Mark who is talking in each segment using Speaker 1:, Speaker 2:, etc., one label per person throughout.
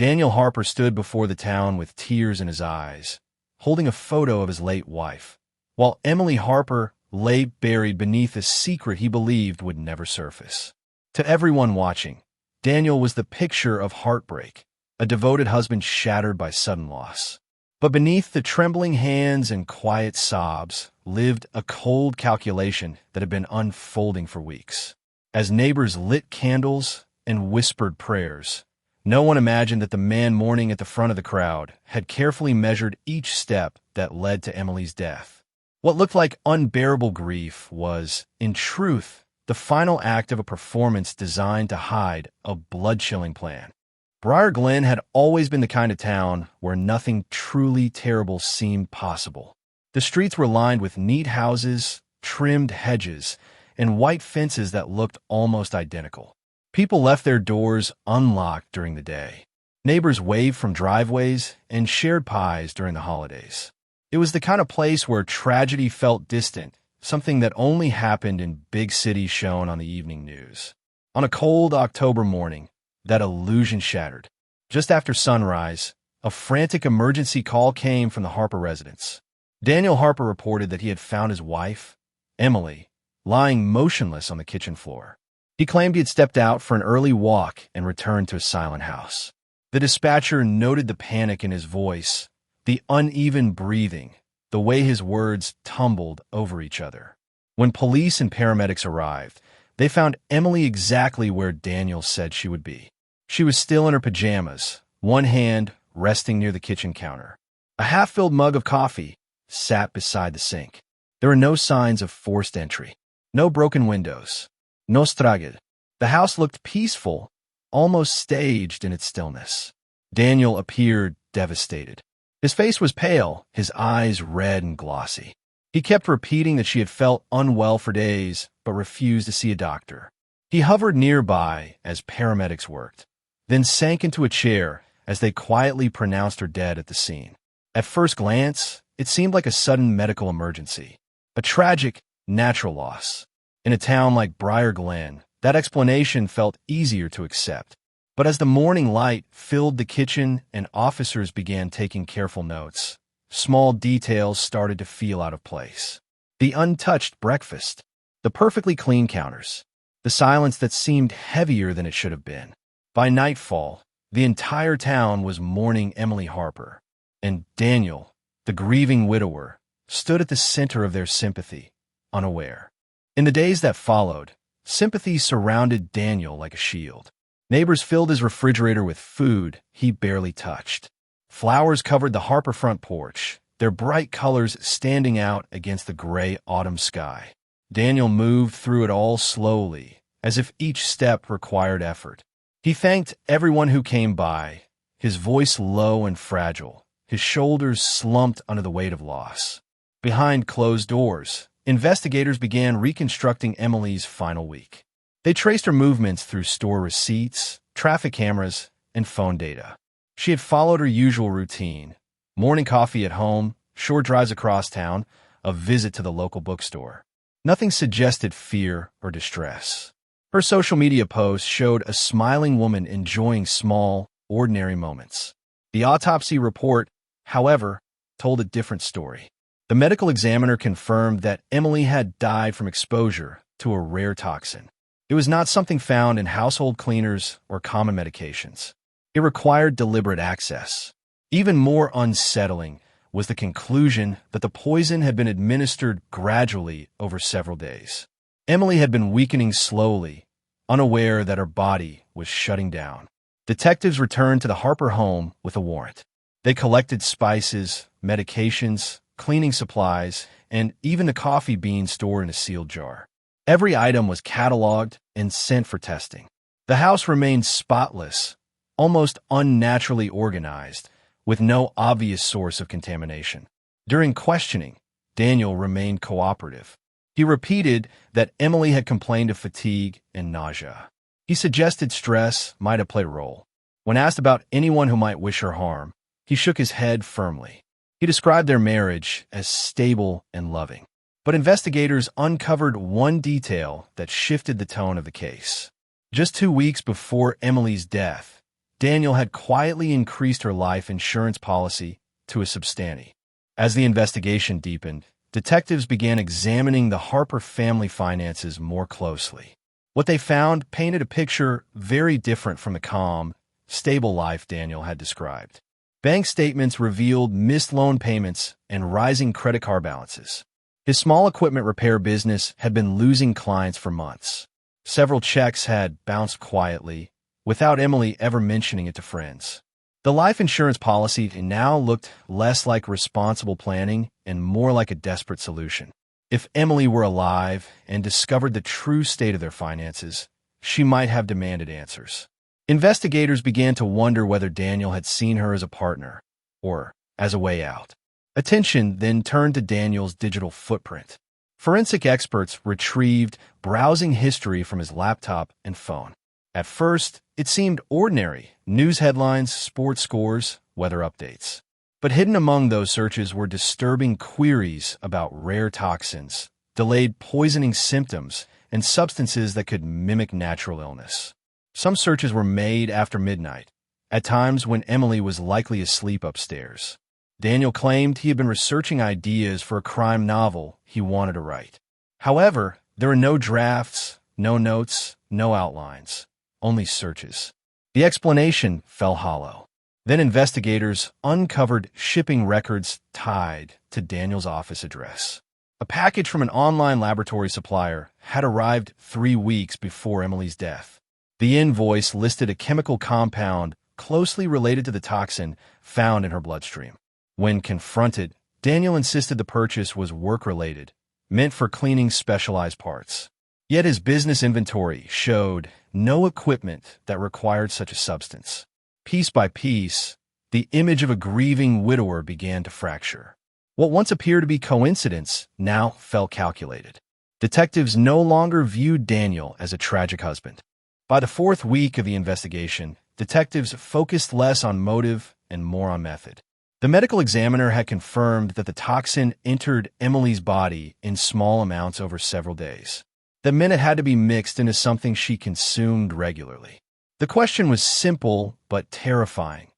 Speaker 1: Daniel Harper stood before the town with tears in his eyes, holding a photo of his late wife, while Emily Harper lay buried beneath a secret he believed would never surface. To everyone watching, Daniel was the picture of heartbreak, a devoted husband shattered by sudden loss. But beneath the trembling hands and quiet sobs lived a cold calculation that had been unfolding for weeks. As neighbors lit candles and whispered prayers, no one imagined that the man mourning at the front of the crowd had carefully measured each step that led to Emily's death. What looked like unbearable grief was, in truth, the final act of a performance designed to hide a blood-chilling plan. Briar Glen had always been the kind of town where nothing truly terrible seemed possible. The streets were lined with neat houses, trimmed hedges, and white fences that looked almost identical. People left their doors unlocked during the day. Neighbors waved from driveways and shared pies during the holidays. It was the kind of place where tragedy felt distant, something that only happened in big cities shown on the evening news. On a cold October morning, that illusion shattered. Just after sunrise, a frantic emergency call came from the Harper residence. Daniel Harper reported that he had found his wife, Emily, lying motionless on the kitchen floor. He claimed he had stepped out for an early walk and returned to his silent house. The dispatcher noted the panic in his voice, the uneven breathing, the way his words tumbled over each other. When police and paramedics arrived, they found Emily exactly where Daniel said she would be. She was still in her pajamas, one hand resting near the kitchen counter. A half-filled mug of coffee sat beside the sink. There were no signs of forced entry, no broken windows, no straged. The house looked peaceful, almost staged in its stillness. Daniel appeared devastated. His face was pale, his eyes red and glossy. He kept repeating that she had felt unwell for days, but refused to see a doctor. He hovered nearby as paramedics worked, then sank into a chair as they quietly pronounced her dead at the scene. At first glance, it seemed like a sudden medical emergency, a tragic, natural loss. In a town like Briar Glen, that explanation felt easier to accept. But as the morning light filled the kitchen and officers began taking careful notes, small details started to feel out of place. The untouched breakfast, the perfectly clean counters, the silence that seemed heavier than it should have been. By nightfall, the entire town was mourning Emily Harper, and Daniel, the grieving widower, stood at the center of their sympathy, unaware. In the days that followed, sympathy surrounded Daniel like a shield. Neighbors filled his refrigerator with food he barely touched. Flowers covered the Harper front porch, their bright colors standing out against the gray autumn sky. Daniel moved through it all slowly, as if each step required effort. He thanked everyone who came by, his voice low and fragile, his shoulders slumped under the weight of loss. Behind closed doors, investigators began reconstructing Emily's final week. They traced her movements through store receipts, traffic cameras, and phone data. She had followed her usual routine: morning coffee at home, short drives across town, a visit to the local bookstore. Nothing suggested fear or distress. Her social media posts showed a smiling woman enjoying small, ordinary moments. The autopsy report, however, told a different story. The medical examiner confirmed that Emily had died from exposure to a rare toxin. It was not something found in household cleaners or common medications. It required deliberate access. Even more unsettling was the conclusion that the poison had been administered gradually over several days. Emily had been weakening slowly, unaware that her body was shutting down. Detectives returned to the Harper home with a warrant. They collected spices, medications, cleaning supplies, and even the coffee beans stored in a sealed jar. Every item was cataloged and sent for testing. The house remained spotless, almost unnaturally organized, with no obvious source of contamination. During questioning, Daniel remained cooperative. He repeated that Emily had complained of fatigue and nausea. He suggested stress might have played a role. When asked about anyone who might wish her harm, he shook his head firmly. He described their marriage as stable and loving. But investigators uncovered one detail that shifted the tone of the case. Just 2 weeks before Emily's death, Daniel had quietly increased her life insurance policy to a substantial. As the investigation deepened, detectives began examining the Harper family finances more closely. What they found painted a picture very different from the calm, stable life Daniel had described. Bank statements revealed missed loan payments and rising credit card balances. His small equipment repair business had been losing clients for months. Several checks had bounced quietly, without Emily ever mentioning it to friends. The life insurance policy now looked less like responsible planning and more like a desperate solution. If Emily were alive and discovered the true state of their finances, she might have demanded answers. Investigators began to wonder whether Daniel had seen her as a partner or as a way out. Attention then turned to Daniel's digital footprint. Forensic experts retrieved browsing history from his laptop and phone. At first, it seemed ordinary: news headlines, sports scores, weather updates. But hidden among those searches were disturbing queries about rare toxins, delayed poisoning symptoms, and substances that could mimic natural illness. Some searches were made after midnight, at times when Emily was likely asleep upstairs. Daniel claimed he had been researching ideas for a crime novel he wanted to write. However, there were no drafts, no notes, no outlines, only searches. The explanation fell hollow. Then investigators uncovered shipping records tied to Daniel's office address. A package from an online laboratory supplier had arrived 3 weeks before Emily's death. The invoice listed a chemical compound closely related to the toxin found in her bloodstream. When confronted, Daniel insisted the purchase was work-related, meant for cleaning specialized parts. Yet his business inventory showed no equipment that required such a substance. Piece by piece, the image of a grieving widower began to fracture. What once appeared to be coincidence now felt calculated. Detectives no longer viewed Daniel as a tragic husband. By the 4th week of the investigation, detectives focused less on motive and more on method. The medical examiner had confirmed that the toxin entered Emily's body in small amounts over several days. That meant it had to be mixed into something she consumed regularly. The question was simple but terrifying.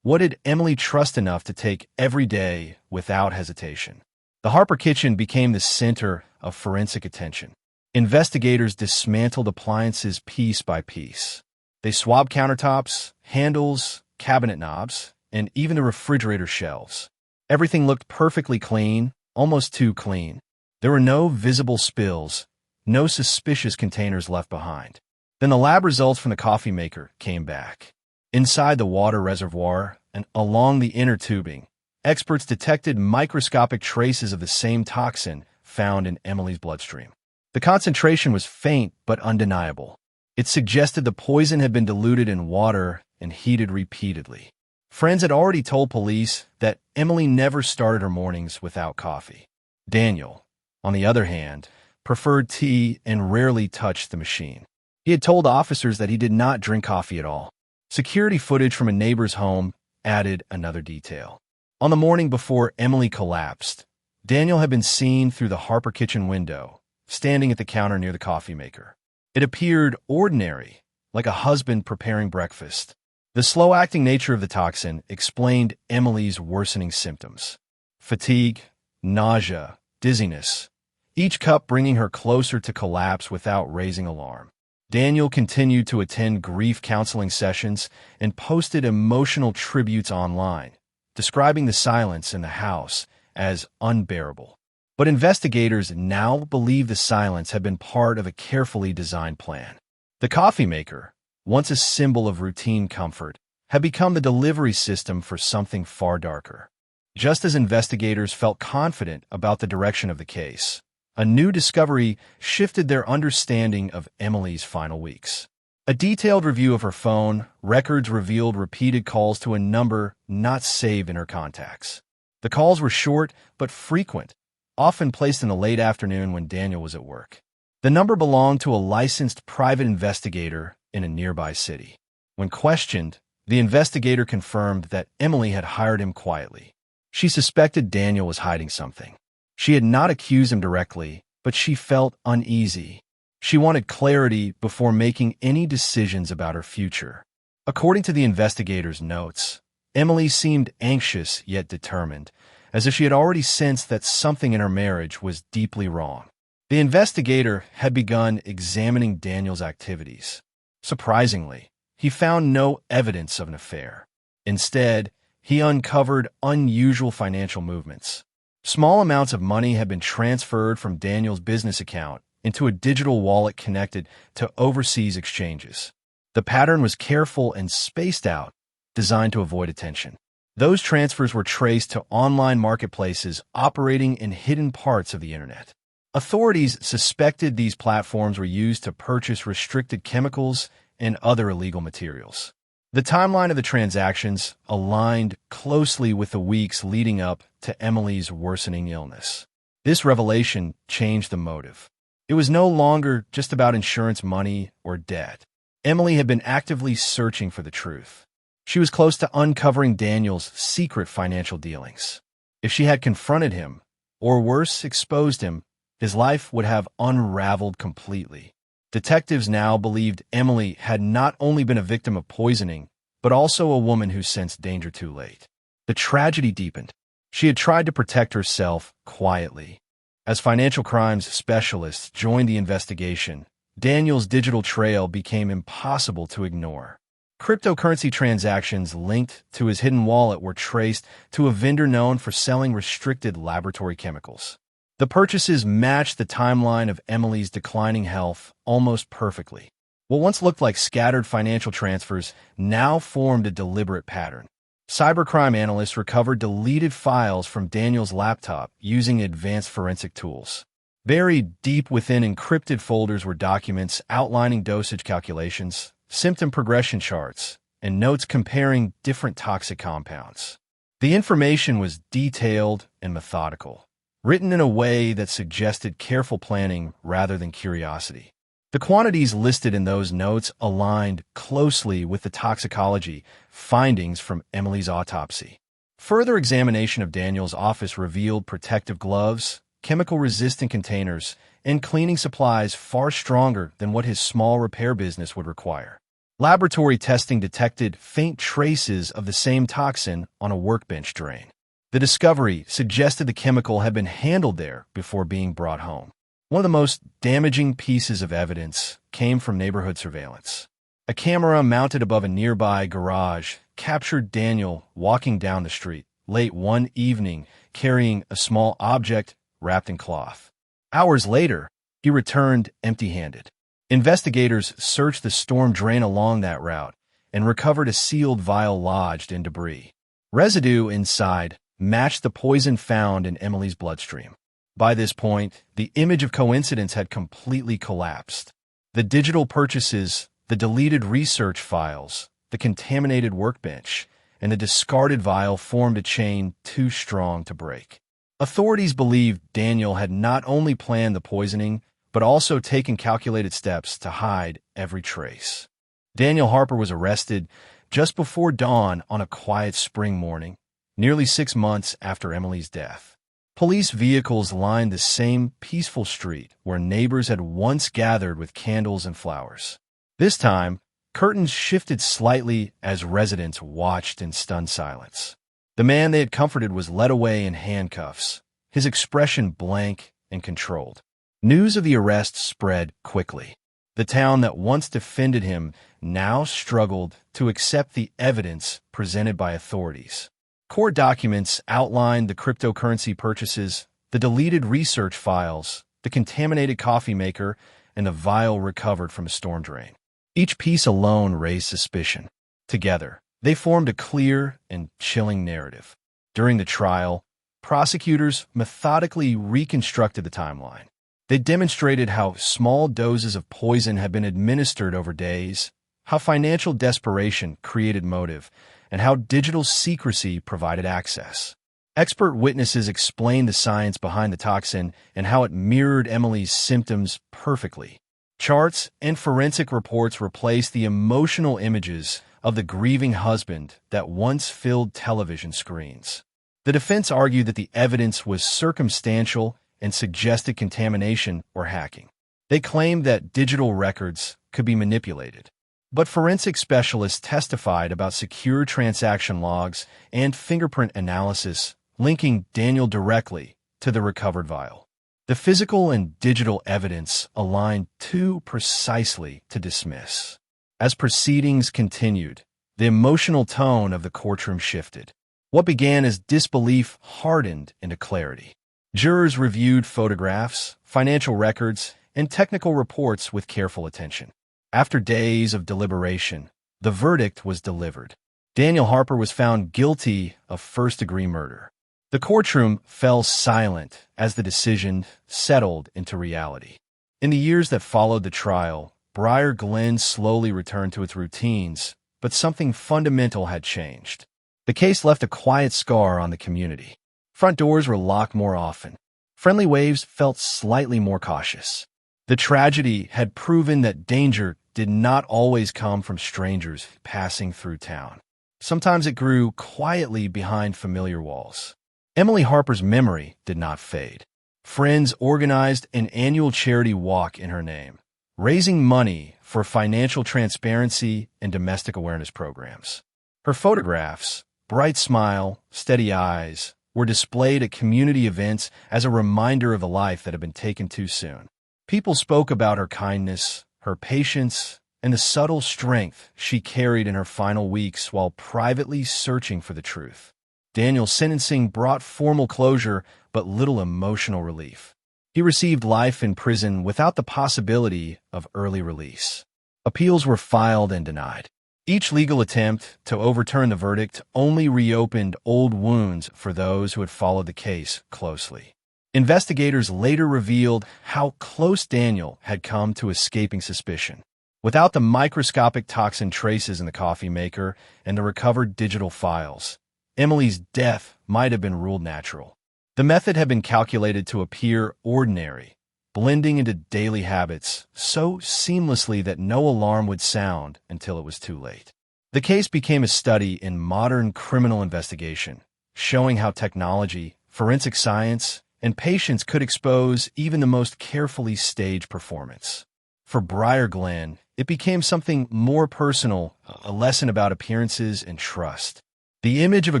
Speaker 1: What did Emily trust enough to take every day without hesitation? The Harper kitchen became the center of forensic attention. Investigators dismantled appliances piece by piece. They swabbed countertops, handles, cabinet knobs, and even the refrigerator shelves. Everything looked perfectly clean, almost too clean. There were no visible spills, no suspicious containers left behind. Then the lab results from the coffee maker came back. Inside the water reservoir and along the inner tubing, experts detected microscopic traces of the same toxin found in Emily's bloodstream. The concentration was faint but undeniable. It suggested the poison had been diluted in water and heated repeatedly. Friends had already told police that Emily never started her mornings without coffee. Daniel, on the other hand, preferred tea and rarely touched the machine. He had told officers that he did not drink coffee at all. Security footage from a neighbor's home added another detail. On the morning before Emily collapsed, Daniel had been seen through the Harper kitchen window, standing at the counter near the coffee maker. It appeared ordinary, like a husband preparing breakfast. The slow-acting nature of the toxin explained Emily's worsening symptoms: fatigue, nausea, dizziness, each cup bringing her closer to collapse without raising alarm. Daniel continued to attend grief counseling sessions and posted emotional tributes online, describing the silence in the house as unbearable. But investigators now believe the silence had been part of a carefully designed plan. The coffee maker, once a symbol of routine comfort, had become the delivery system for something far darker. Just as investigators felt confident about the direction of the case, a new discovery shifted their understanding of Emily's final weeks. A detailed review of her phone records revealed repeated calls to a number not saved in her contacts. The calls were short but frequent, often placed in the late afternoon when Daniel was at work. The number belonged to a licensed private investigator in a nearby city. When questioned, the investigator confirmed that Emily had hired him quietly. She suspected Daniel was hiding something. She had not accused him directly, but she felt uneasy. She wanted clarity before making any decisions about her future. According to the investigator's notes, Emily seemed anxious yet determined, as if she had already sensed that something in her marriage was deeply wrong. The investigator had begun examining Daniel's activities. Surprisingly, he found no evidence of an affair. Instead, he uncovered unusual financial movements. Small amounts of money had been transferred from Daniel's business account into a digital wallet connected to overseas exchanges. The pattern was careful and spaced out, designed to avoid attention. Those transfers were traced to online marketplaces operating in hidden parts of the internet. Authorities suspected these platforms were used to purchase restricted chemicals and other illegal materials. The timeline of the transactions aligned closely with the weeks leading up to Emily's worsening illness. This revelation changed the motive. It was no longer just about insurance money or debt. Emily had been actively searching for the truth. She was close to uncovering Daniel's secret financial dealings. If she had confronted him, or worse, exposed him, his life would have unraveled completely. Detectives now believed Emily had not only been a victim of poisoning, but also a woman who sensed danger too late. The tragedy deepened. She had tried to protect herself quietly. As financial crimes specialists joined the investigation, Daniel's digital trail became impossible to ignore. Cryptocurrency transactions linked to his hidden wallet were traced to a vendor known for selling restricted laboratory chemicals. The purchases matched the timeline of Emily's declining health almost perfectly. What once looked like scattered financial transfers now formed a deliberate pattern. Cybercrime analysts recovered deleted files from Daniel's laptop using advanced forensic tools. Buried deep within encrypted folders were documents outlining dosage calculations, symptom progression charts, and notes comparing different toxic compounds. The information was detailed and methodical, written in a way that suggested careful planning rather than curiosity. The quantities listed in those notes aligned closely with the toxicology findings from Emily's autopsy. Further examination of Daniel's office revealed protective gloves, chemical-resistant containers, and cleaning supplies far stronger than what his small repair business would require. Laboratory testing detected faint traces of the same toxin on a workbench drain. The discovery suggested the chemical had been handled there before being brought home. One of the most damaging pieces of evidence came from neighborhood surveillance. A camera mounted above a nearby garage captured Daniel walking down the street late one evening carrying a small object wrapped in cloth. Hours later, he returned empty-handed. Investigators searched the storm drain along that route and recovered a sealed vial lodged in debris. Residue inside matched the poison found in Emily's bloodstream. By this point, the image of coincidence had completely collapsed. The digital purchases, the deleted research files, the contaminated workbench, and the discarded vial formed a chain too strong to break. Authorities believed Daniel had not only planned the poisoning, but also taken calculated steps to hide every trace. Daniel Harper was arrested just before dawn on a quiet spring morning, nearly 6 months after Emily's death. Police vehicles lined the same peaceful street where neighbors had once gathered with candles and flowers. This time, curtains shifted slightly as residents watched in stunned silence. The man they had comforted was led away in handcuffs, his expression blank and controlled. News of the arrest spread quickly. The town that once defended him now struggled to accept the evidence presented by authorities. Court documents outlined the cryptocurrency purchases, the deleted research files, the contaminated coffee maker, and the vial recovered from a storm drain. Each piece alone raised suspicion. Together, they formed a clear and chilling narrative. During the trial, prosecutors methodically reconstructed the timeline. They demonstrated how small doses of poison had been administered over days, how financial desperation created motive, and how digital secrecy provided access. Expert witnesses explained the science behind the toxin and how it mirrored Emily's symptoms perfectly. Charts and forensic reports replaced the emotional images of the grieving husband that once filled television screens. The defense argued that the evidence was circumstantial and suggested contamination or hacking. They claimed that digital records could be manipulated. But forensic specialists testified about secure transaction logs and fingerprint analysis linking Daniel directly to the recovered vial. The physical and digital evidence aligned too precisely to dismiss. As proceedings continued, the emotional tone of the courtroom shifted. What began as disbelief hardened into clarity. Jurors reviewed photographs, financial records, and technical reports with careful attention. After days of deliberation, the verdict was delivered. Daniel Harper was found guilty of first-degree murder. The courtroom fell silent as the decision settled into reality. In the years that followed the trial, Briar Glen slowly returned to its routines, but something fundamental had changed. The case left a quiet scar on the community. Front doors were locked more often. Friendly waves felt slightly more cautious. The tragedy had proven that danger did not always come from strangers passing through town. Sometimes it grew quietly behind familiar walls. Emily Harper's memory did not fade. Friends organized an annual charity walk in her name, raising money for financial transparency and domestic awareness programs. Her photographs, bright smile, steady eyes, were displayed at community events as a reminder of a life that had been taken too soon. People spoke about her kindness, her patience, and the subtle strength she carried in her final weeks while privately searching for the truth. Daniel's sentencing brought formal closure but little emotional relief. He received life in prison without the possibility of early release. Appeals were filed and denied. Each legal attempt to overturn the verdict only reopened old wounds for those who had followed the case closely. Investigators later revealed how close Daniel had come to escaping suspicion. Without the microscopic toxin traces in the coffee maker and the recovered digital files, Emily's death might have been ruled natural. The method had been calculated to appear ordinary, blending into daily habits so seamlessly that no alarm would sound until it was too late. The case became a study in modern criminal investigation, showing how technology, forensic science, and patience could expose even the most carefully staged performance. For Briar Glen, it became something more personal, a lesson about appearances and trust. The image of a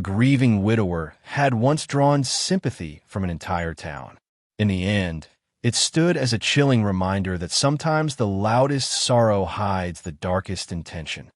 Speaker 1: grieving widower had once drawn sympathy from an entire town. In the end, it stood as a chilling reminder that sometimes the loudest sorrow hides the darkest intention.